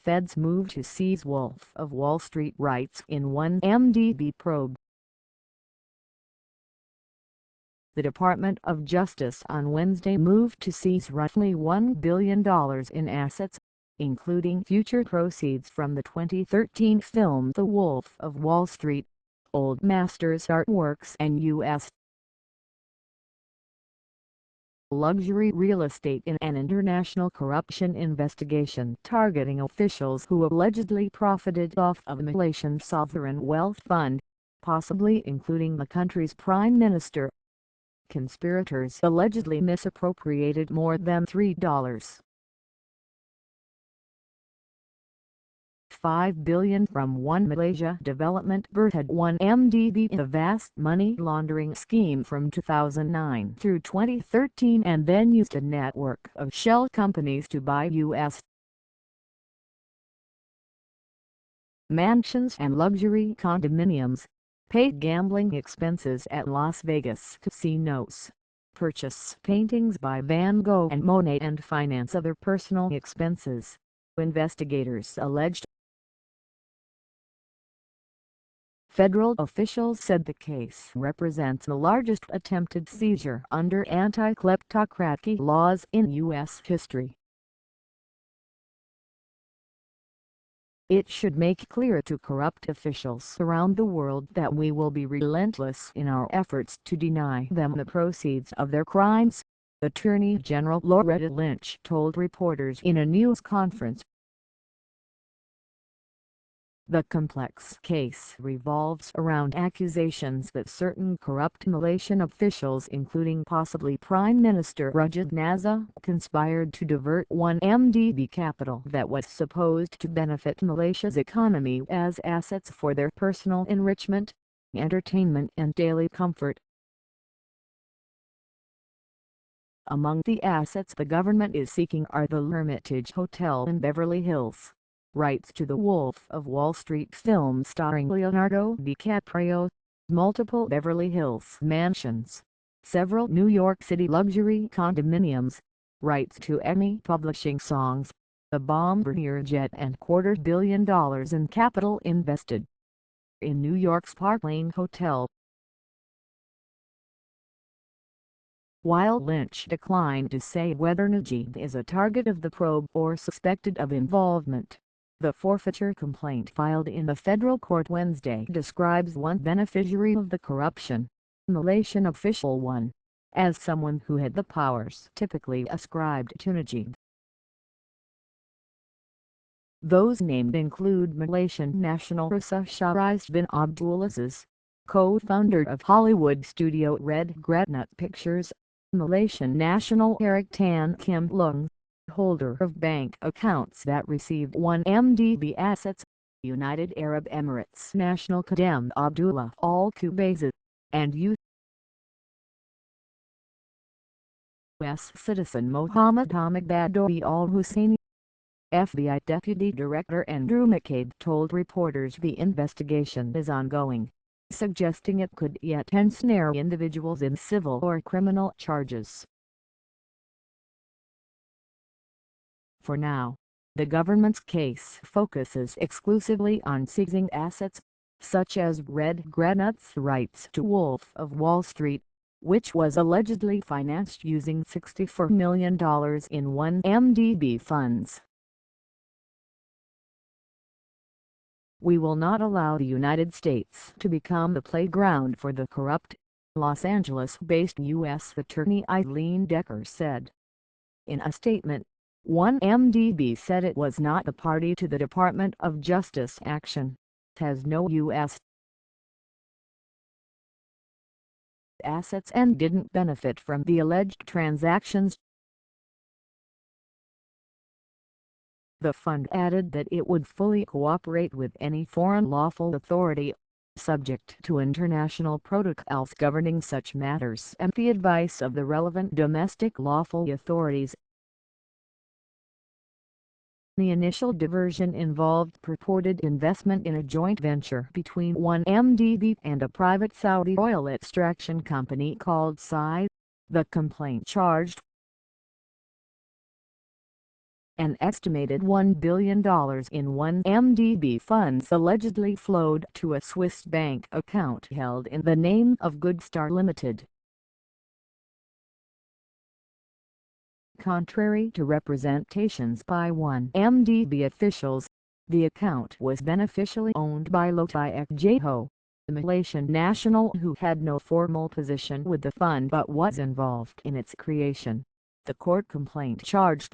Fed's move to seize Wolf of Wall Street rights in one MDB probe. The Department of Justice on Wednesday moved to seize roughly $1 billion in assets, including future proceeds from the 2013 film The Wolf of Wall Street, Old Masters artworks and U.S. luxury real estate in an international corruption investigation targeting officials who allegedly profited off of a Malaysian sovereign wealth fund, possibly including the country's Prime Minister. Conspirators allegedly misappropriated more than $3.5 billion from one Malaysia Development Berhad 1 MDB in a vast money laundering scheme from 2009 through 2013 and then used a network of shell companies to buy U.S. mansions and luxury condominiums, pay gambling expenses at Las Vegas casinos, purchase paintings by Van Gogh and Monet and finance other personal expenses, investigators alleged. Federal officials said the case represents the largest attempted seizure under anti-kleptocracy laws in U.S. history. It should make clear to corrupt officials around the world that we will be relentless in our efforts to deny them the proceeds of their crimes, Attorney General Loretta Lynch told reporters in a news conference. The complex case revolves around accusations that certain corrupt Malaysian officials, including possibly Prime Minister Rajib Nazak, conspired to divert one MDB capital that was supposed to benefit Malaysia's economy as assets for their personal enrichment, entertainment and daily comfort. Among the assets the government is seeking are the Hermitage Hotel in Beverly Hills, rights to the Wolf of Wall Street film starring Leonardo DiCaprio, multiple Beverly Hills mansions, several New York City luxury condominiums, rights to EMI Publishing songs, a Bombardier jet and $250 million in capital invested in New York's Park Lane Hotel. While Lynch declined to say whether Najib is a target of the probe or suspected of involvement, the forfeiture complaint filed in the federal court Wednesday describes one beneficiary of the corruption, Malaysian official 1, as someone who had the powers typically ascribed to Najib. Those named include Malaysian national Rajib bin Abdulaziz, co-founder of Hollywood studio Red Granite Pictures, Malaysian national Tan Kim Loong, holder of bank accounts that received one MDB assets, United Arab Emirates national Khadem Abdulla Al Qubaisi, and U.S. citizen Mohamed Ahmed Badawy Al-Husseiny. FBI Deputy Director Andrew McCabe told reporters the investigation is ongoing, suggesting it could yet ensnare individuals in civil or criminal charges. For now, the government's case focuses exclusively on seizing assets, such as Red Granite's rights to Wolf of Wall Street, which was allegedly financed using $64 million in one MDB funds. "We will not allow the United States to become the playground for the corrupt," Los Angeles-based U.S. Attorney Eileen Decker said. In a statement, one MDB said it was not a party to the Department of Justice action, has no U.S. assets and didn't benefit from the alleged transactions. The fund added that it would fully cooperate with any foreign lawful authority, subject to international protocols governing such matters and the advice of the relevant domestic lawful authorities. The initial diversion involved purported investment in a joint venture between one MDB and a private Saudi oil extraction company called the complaint charged. An estimated $1 billion in 1MDB funds allegedly flowed to a Swiss bank account held in the name of Good Star Limited. Contrary to representations by 1MDB officials, the account was beneficially owned by Low Taek Jho, the Malaysian national who had no formal position with the fund but was involved in its creation, the court complaint charged.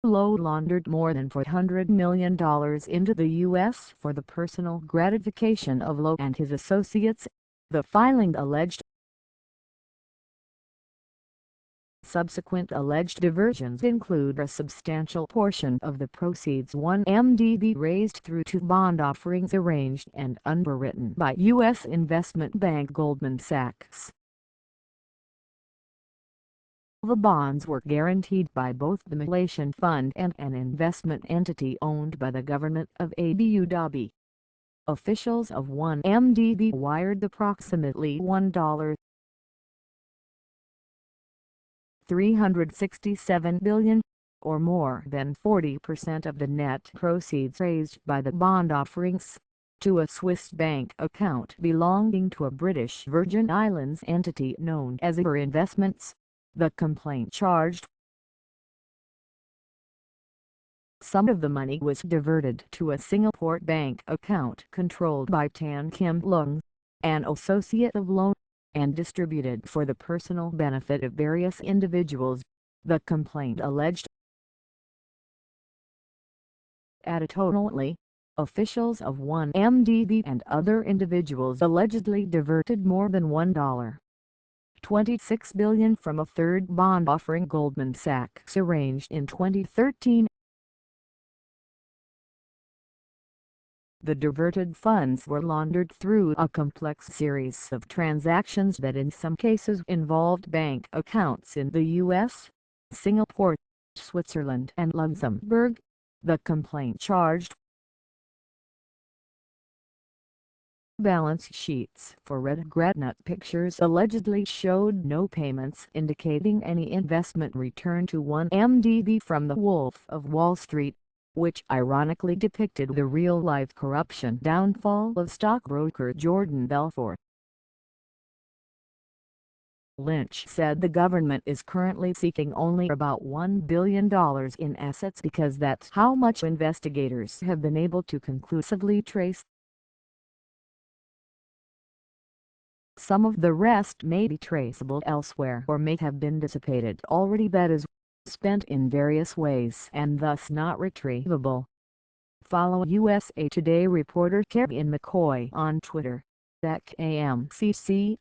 Low laundered more than $400 million into the U.S. for the personal gratification of Low and his associates, the filing alleged. Subsequent alleged diversions include a substantial portion of the proceeds 1MDB raised through two bond offerings arranged and underwritten by U.S. investment bank Goldman Sachs. The bonds were guaranteed by both the Malaysian fund and an investment entity owned by the government of Abu Dhabi. Officials of 1MDB wired approximately $367 billion, or more than 40% of the net proceeds raised by the bond offerings, to a Swiss bank account belonging to a British Virgin Islands entity known as Aabar Investments, the complaint charged. Some of the money was diverted to a Singapore bank account controlled by Tan Kim Loong, an associate of Low, and distributed for the personal benefit of various individuals, the complaint alleged. Anecdotally, officials of 1MDB and other individuals allegedly diverted more than $1.26 billion from a third bond offering Goldman Sachs arranged in 2013. The diverted funds were laundered through a complex series of transactions that in some cases involved bank accounts in the U.S., Singapore, Switzerland and Luxembourg, the complaint charged. Balance sheets for Red Granite Pictures allegedly showed no payments indicating any investment return to 1MDB from The Wolf of Wall Street, which ironically depicted the real-life corruption downfall of stockbroker Jordan Belfort. Lynch said the government is currently seeking only about $1 billion in assets because that's how much investigators have been able to conclusively trace. Some of the rest may be traceable elsewhere or may have been dissipated already, that is, spent in various ways and thus not retrievable. Follow USA Today reporter Kevin McCoy on Twitter @KMCCONIC.